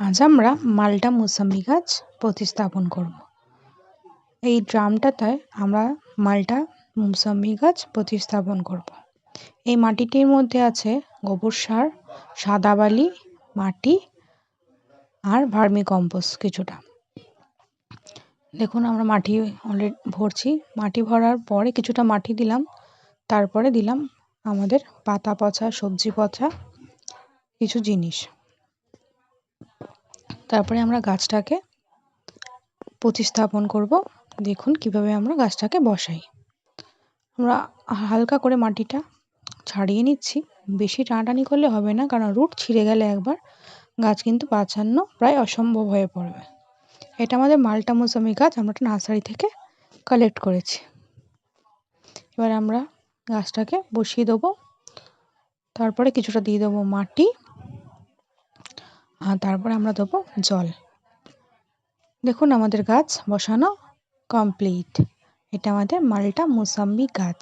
আজ আমরা মাল্টা মৌসুমী গাছ প্রতিস্থাপন করব। এই ড্রামটাতে আমরা মাল্টা মৌসুমী গাছ প্রতিস্থাপন করব। এই মাটিটির মধ্যে আছে গোবর সার, সাদা বালি, মাটি আর ভার্মি কম্পোস্ট কিছুটা। দেখুন আমরা মাটি অলরেডি ভরছি। মাটি ভরার পরে কিছুটা মাটি দিলাম, তারপরে দিলাম আমাদের পাতা পচা, সবজি পচা কিছু জিনিস। তারপরে আমরা গাছটাকে প্রতিস্থাপন করব। দেখুন কিভাবে আমরা গাছটাকে বসাই। আমরা হালকা করে মাটিটা ছাড়িয়ে নিচ্ছি, বেশি টানাটানি করলে হবে না, কারণ রুট ছিঁড়ে গেলে একবার গাছ কিন্তু বাঁচানো প্রায় অসম্ভব হয়ে পড়বে। এটা আমাদের মাল্টা মৌসুমী গাছ, আমরা একটা নার্সারি থেকে কালেক্ট করেছি। এবার আমরা গাছটাকে বসিয়ে দেবো, তারপরে কিছুটা দিয়ে দেবো মাটি, আর তারপরে আমরা দেবো জল। দেখুন আমাদের গাছ বসানো কমপ্লিট। এটা আমাদের মাল্টা মৌসুমী গাছ।